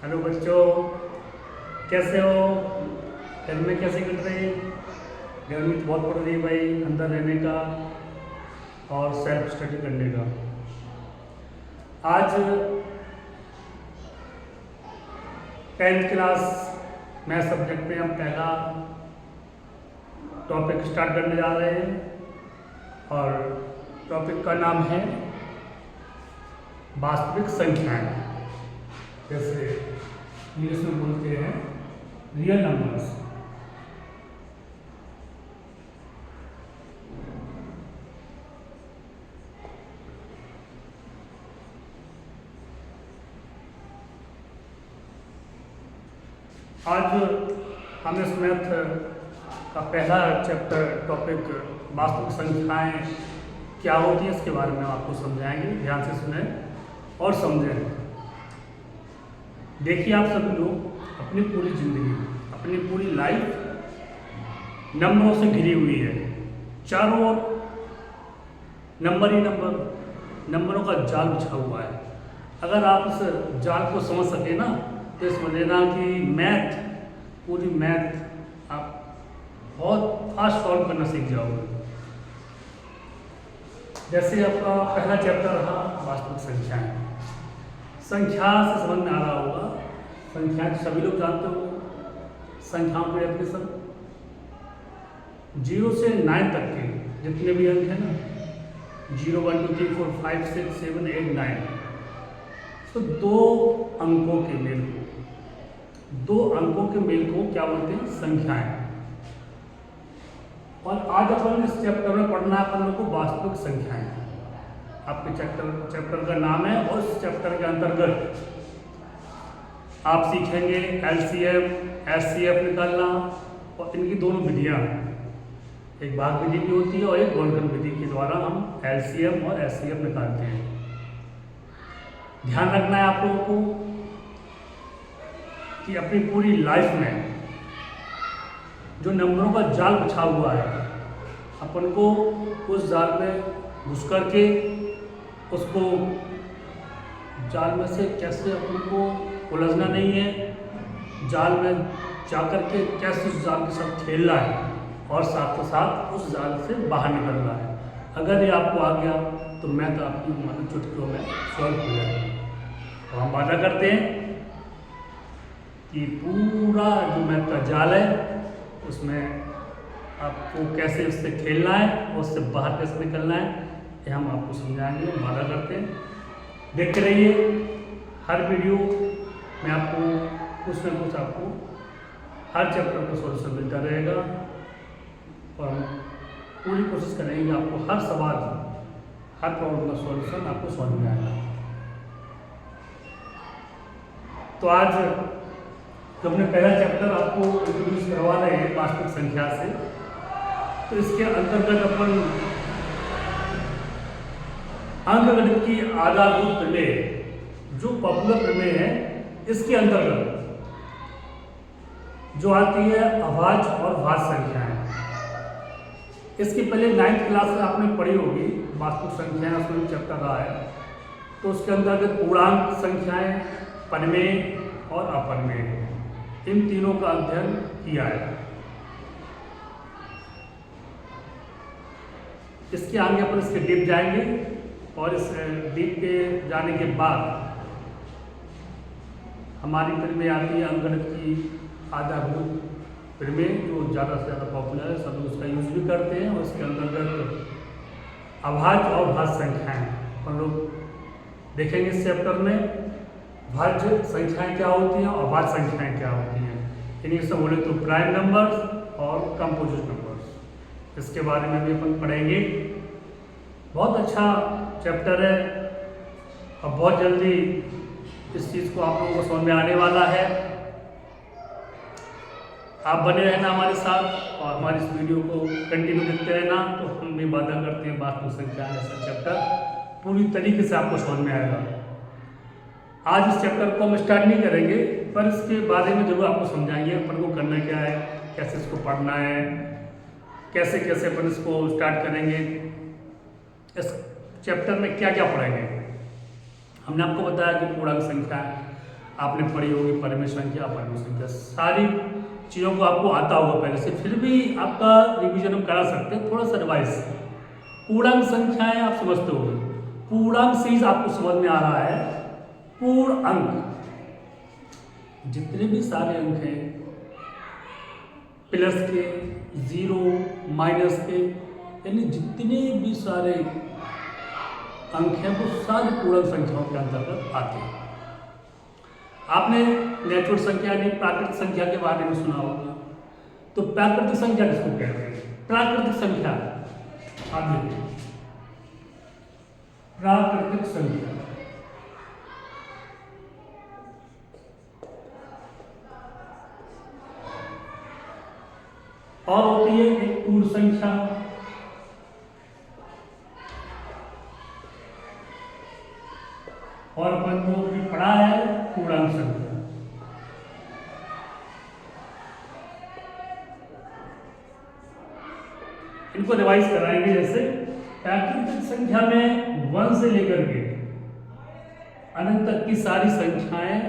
Hello बच्चों, कैसे हो? गर्मी कैसे कट रही? गर्मी तो बहुत पड़ रही है भाई, अंदर रहने का और सेल्फ स्टडी करने का। आज 10th क्लास मैथ सब्जेक्ट में हम पहला टॉपिक स्टार्ट करने जा रहे हैं और टॉपिक का नाम है वास्तविक संख्याएं, जैसे इंग्लिश में बोलते हैं रियल नंबर्स। आज हम इस मैथ का पहला चैप्टर टॉपिक वास्तविक संख्याएं क्या होती हैं इसके बारे में आपको समझाएंगे। ध्यान से सुने और समझें। देखिए, आप सभी लोग अपनी पूरी जिंदगी, अपनी पूरी लाइफ नंबरों से घिरी हुई है। चारों ओर नंबर ही नंबर, नंबरों का जाल बिछा हुआ है। अगर आप इस जाल को समझ सके ना तो समझ लेना कि मैथ, पूरी मैथ आप बहुत फास्ट सॉल्व करना सीख जाओगे। जैसे आपका पहला चैप्टर रहा वास्तविक संख्याएं। संख्या से समझ में आ रहा होगा, संख्या सभी लोग जानते हो। संख्याओं की डेफिनेशन 0 से 9 तक के जितने भी अंक हैं ना, 0 1 2 3 4 5 6 7 8 9, तो दो अंकों के मेल को क्या बोलते हैं? संख्याएं। और आज अपन इस चैप्टर में पढ़ना है अपन लोग को वास्तविक संख्याएं। आपके चैप्टर का नाम है और इस चैप्टर के अंतर्गत आप सीखेंगे एलसीएम, एचसीएफ निकालना और इनकी दोनों विधियां, एक भाग विधि की होती है और एक गुणनखंड विधि के द्वारा हम एलसीएम और एचसीएफ निकालते हैं। ध्यान रखना है आप लोगों को कि अपनी पूरी लाइफ में जो नंबरों का जाल बिछा हुआ है, अपन को उस जाल में घुस करके उसको जाल में से कैसे अपन को उलझना नहीं है, जाल में जा करके कैसे उस जाल के साथ खेलना है और साथ ही साथ उस जाल से बाहर निकलना है। अगर ये आपको आ गया तो मैथ आपकी चुटकियों में सॉल्व हो जाएगा। तो हम वादा करते हैं कि पूरा जो मैथ का जाल है उसमें आपको कैसे उससे खेलना है और उससे बाहर कैसे निकलना है, ये हम आपको समझाएंगे। हम वादा करते हैं। देखते रहिए, हर वीडियो में आपको कुछ न कुछ आपको हर चैप्टर का सॉल्यूशन मिलता रहेगा और हम पूरी कोशिश करेंगे कि आपको हर सवाल, हर प्रॉब्लम का सॉल्यूशन आपको समझ में आएगा। तो आज तो हमने पहला चैप्टर आपको इंट्रोड्यूस करवा रहे हैं वास्तविक संख्या से, तो इसके अंतर्गत अपन अंकगणित की आधारभूत प्रमेय, जो पॉपुलर प्रमेय है, इसके अंतर्गत जो आती है अभाज्य और भाज्य संख्याएं। इसकी पहले 9th क्लास में आपने पढ़ी होगी वास्तविक संख्याएं, उसमें चैप्टर रहा है। तो उसके अंतर्गत पूर्णांक संख्याएं, परिमेय और अपरिमेय, इन तीनों का अध्ययन किया है। इसके आगे अपन इसके डीप जाएंगे और इस डीप के जाने के बाद हमारी प्रमेय आती है अंकगणित की आधारभूत प्रमेय, जो ज़्यादा से ज़्यादा पॉपुलर है, सब लोग उसका यूज भी करते हैं। और इसके अंतर्गत अभाज्य और भाज्य संख्याएं अपन लोग देखेंगे इस चैप्टर में। भाज्य संख्याएं क्या होती हैं और अभाज्य संख्याएं क्या होती हैं, इंग्लिश में बोले तो प्राइम नंबर्स और कंपोजिट नंबर्स, इसके बारे में भी अपन पढ़ेंगे। बहुत अच्छा चैप्टर है और बहुत जल्दी इस चीज़ को आप लोगों को समझ में आने वाला है। आप बने रहना हमारे साथ और हमारी इस वीडियो को कंटिन्यू देखते रहना, तो हम भी वादा करते हैं वास्तविक संख्या ऐसा चैप्टर पूरी तरीके से आपको समझ में आएगा। आज इस चैप्टर को हम स्टार्ट नहीं करेंगे, पर इसके बारे में जरूर आपको समझाएंगे अपन को करना क्या है, कैसे इसको पढ़ना है, कैसे कैसे अपन इसको स्टार्ट करेंगे, इस चैप्टर में क्या क्या पढ़ेंगे। हमने आपको बताया कि पूर्णांक संख्या आपने पढ़ी होगी परिमेय संख्या, अपरिमेय संख्या, सारी चीज़ों को आपको आता होगा पहले से, फिर भी आपका रिवीजन हम करा सकते हैं, थोड़ा सा रिवाइज। पूर्णांक संख्याएं आप समझते होंगे, पूर्णांक सीरीज आपको समझ में आ रहा है। पूर्ण अंक, जितने भी सारे अंक हैं, प्लस के, जीरो, माइनस के, यानी जितने भी सारे अंक हैं वो सारे पूर्णांक संख्याओं के अंतर्गत आते हैं। आपने नेचुरल संख्या यानी प्राकृतिक संख्या के बारे में सुना होगा। तो प्राकृतिक संख्या किसको कहते हैं? प्राकृतिक संख्या, आप देखिए, प्राकृतिक संख्या और होती है एक पूर्ण संख्या और अपन को भी पढ़ा है पूर्णांक संख्या। इनको रिवाइज कराएंगे। जैसे प्राकृतिक संख्या में 1 से लेकर के अनंत तक की सारी संख्याएं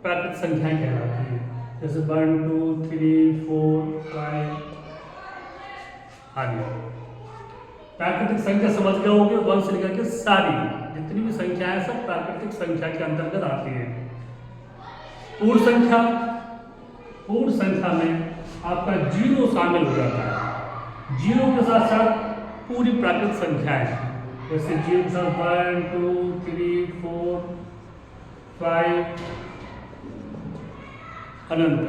प्राकृतिक संख्याएं कहलाती हैं। जैसे 1 2 3 4 5 आदि। प्राकृतिक संख्या समझ गए होंगे, 1 से लेकर के सारी जितनी भी संख्याएं सब प्राकृतिक संख्या के अंतर्गत आती है। पूर्ण संख्या, पूर्ण संख्या में आपका 0 शामिल हो जाता है। 0 के साथ साथ पूरी प्राकृतिक संख्याएं, जैसे 0 के साथ 1 2 3 4 5 अनंत,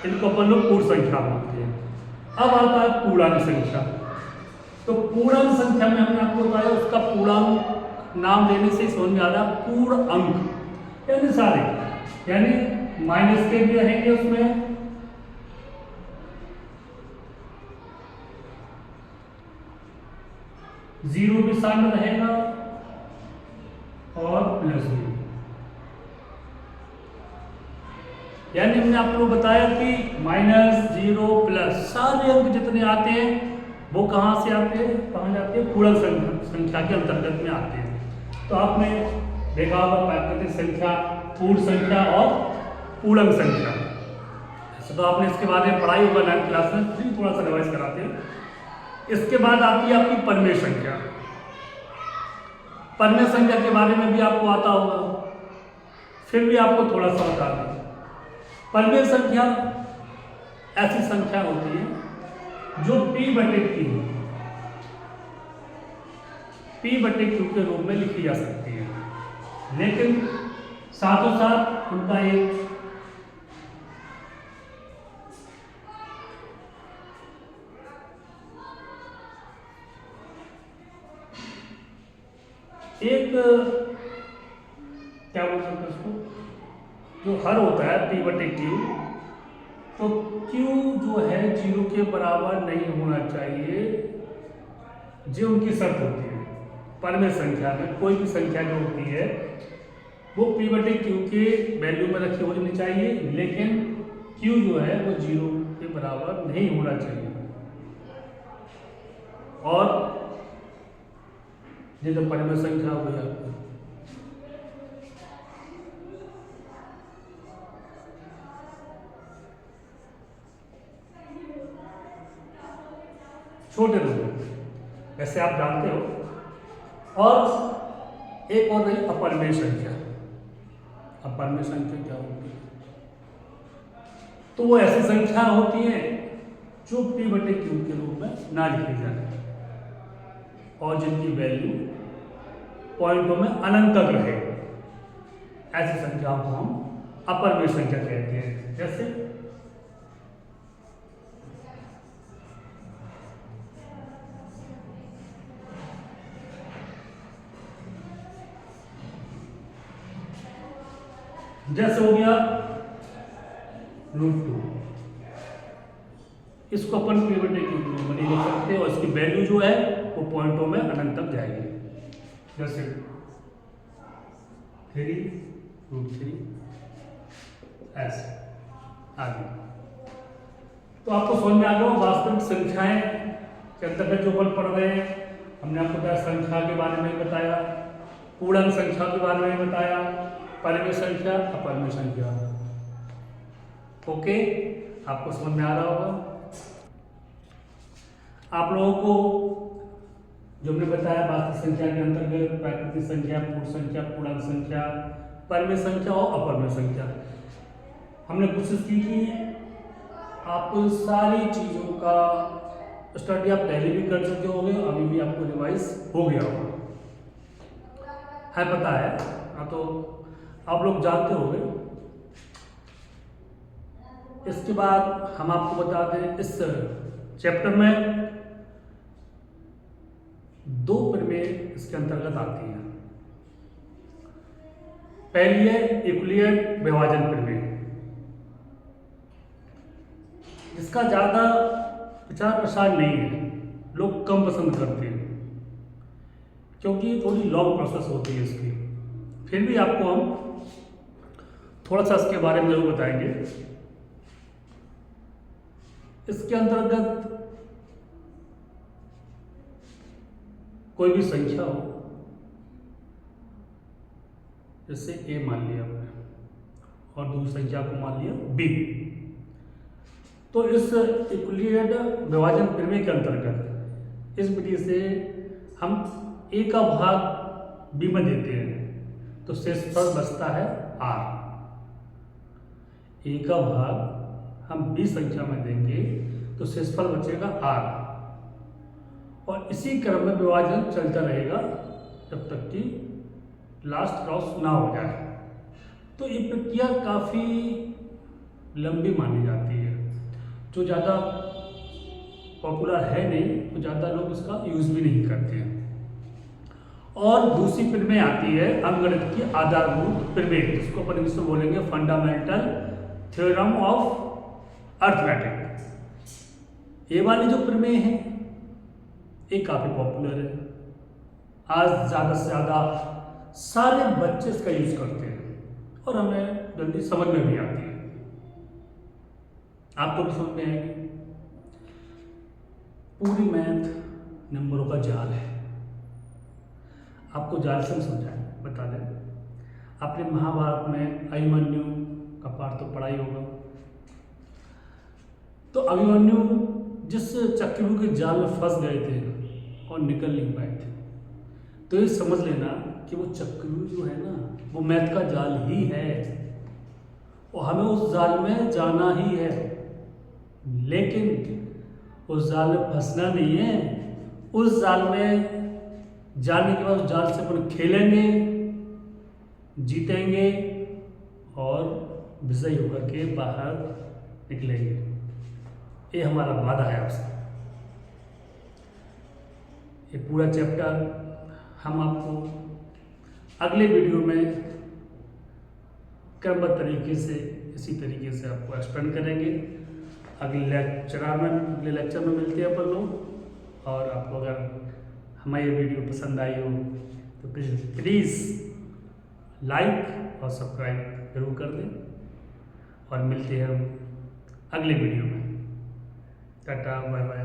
इनको अपन लोग पूर्ण संख्या बोलते हैं। अब आता है पूर्णांक संख्या। तो पूर्णांक संख्या में हमने आपको बताया, उसका पूर्णांक नाम लेने से समझ में आ रहा है पूर्ण अंक, यानी सारे, यानी माइनस के भी रहेंगे उसमें, जीरो भी शामिल रहेगा और प्लस भी। यानी हमने आपको बताया कि माइनस, जीरो, प्लस सारे अंक जितने आते हैं वो कहाँ से आते हैं, कहाँ जाते हैं? पूर्णांक संख्या के अंतर्गत में आते हैं। तो आपने देखा होगा प्राकृतिक संख्या, पूर्ण संख्या और पूर्णांक संख्या। ऐसे तो आपने इसके बारे में पढ़ाई होगा 9th क्लास में, फिर थोड़ा सा रिवाइज कराते हैं। इसके बाद आती है आपकी परिमेय संख्या। परिमेय संख्या के बारे में भी आपको आता होगा, फिर भी आपको थोड़ा सा बता दें। परिमेय संख्या ऐसी संख्या होती है जो P/Q, P/Q के रूप में लिखी जा सकती है, लेकिन साथों साथ उनका एक क्या बोल सकते हैं उसको, जो हर होता है P/Q, तो Q जो है 0 के बराबर नहीं होना चाहिए, जो उनकी शर्त होती है। परिमेय संख्या में कोई भी संख्या जो होती है वो P/Q के वैल्यू में रखी होनी चाहिए, लेकिन Q जो है वो 0 के बराबर नहीं होना चाहिए। और ये तो परिमेय संख्या हो गई आपकी। छोटे रूप वैसे आप जानते हो। और एक और रही अपरिमेय संख्या। अपरिमेय संख्या क्या होती है? तो वो ऐसी संख्या होती है जो P/Q के रूप में ना लिखी जाए और जिनकी वैल्यू पॉइंटों में अनंत तक रहे, ऐसी संख्याओं को हम अपरिमेय संख्या कहते हैं। जैसे हो गया √2, इसको अपन P/Q में नहीं लिख सकते और इसकी वैल्यू जो है वो पॉइंटों में अनंत तक जाएगी। जैसे 3√3 ऐसे आगे। तो आपको समझ में आ गया वास्तविक संख्याएं के अंतर्गत जो अपन पढ़ रहे हैं। हमने आपको बताया संख्या के बारे में बताया, पूर्णांक संख्या के बारे में बताया, परिमेय संख्या, अपरिमेय संख्या। ओके, आपको समझ में आ रहा होगा। आप लोगों को जो हमने बताया वास्तविक संख्या के अंतर्गत प्राकृतिक संख्या, पूर्ण संख्या, पूर्णांक संख्या, परिमेय संख्या और अपरिमेय संख्या, हमने कोशिश की कि आपको सारी चीज़ों का स्टडी आप पहले भी कर चुके होंगे, अभी भी आपको रिवाइज हो गया होगा, है पता है। हाँ, तो आप लोग जानते होंगे। इसके बाद हम आपको बता दें, इस चैप्टर में 2 प्रमेय इसके अंतर्गत आती हैं। पहली है यूक्लिड विभाजन प्रमेय, जिसका ज्यादा प्रचार प्रसार नहीं है, लोग कम पसंद करते हैं क्योंकि थोड़ी लॉन्ग प्रोसेस होती है इसकी। फिर भी आपको हम थोड़ा सा इसके बारे में जरूर बताएंगे। इसके अंतर्गत कोई भी संख्या हो, जैसे a मान लिया आपने और दूसरी संख्या को मान लिया b, तो इस यूक्लिड विभाजन प्रमेय के अंतर्गत इस विधि से हम a का भाग b में देते हैं तो शेषफल बचता है r। a का भाग हम b संख्या में देंगे तो शेषफल बचेगा r, और इसी क्रम में विभाजन चलता रहेगा जब तक कि लास्ट क्रॉस ना हो जाए। तो ये प्रक्रिया काफ़ी लंबी मानी जाती है, जो ज़्यादा पॉपुलर है नहीं, तो ज़्यादा लोग इसका यूज़ भी नहीं करते हैं। और दूसरी प्रमेय आती है अंकगणित की आधारभूत प्रमेय, जिसको अपन इंग्लिश में बोलेंगे फंडामेंटल थ्योरम ऑफ अर्थमेटिक। ये वाली जो प्रमेय है ये काफ़ी पॉपुलर है, आज ज़्यादा से ज़्यादा सारे बच्चे इसका यूज़ करते हैं और हमें जल्दी समझ में भी आती है, आपको भी समझ में आएगी। पूरी मैथ नंबरों का जाल है, आपको जाल से समझाएं, बता दें। आपने महाभारत में अभिमन्यु का पाठ तो पढ़ा ही होगा। तो अभिमन्यु जिस चक्रव्यूह के जाल में फंस गए थे और निकल नहीं पाए थे, तो ये समझ लेना कि वो चक्रव्यूह जो है ना, वो मैथ का जाल ही है और हमें उस जाल में जाना ही है, लेकिन उस जाल में फंसना नहीं है। उस जाल में जाने के बाद उस जाल से अपन खेलेंगे, जीतेंगे और विजयी होकर के बाहर निकलेंगे। ये हमारा वादा है आपसे। ये पूरा चैप्टर हम आपको अगले वीडियो में क्रमबद्ध तरीके से इसी तरीके से आपको एक्सप्लेन करेंगे। अगले लेक्चर में मिलते हैं अपन लोग। और आपको अगर हमारी ये वीडियो पसंद आई हो तो प्लीज़ लाइक और सब्सक्राइब जरूर कर दें और मिलते हैं हम अगले वीडियो में। टाटा, बाय बाय।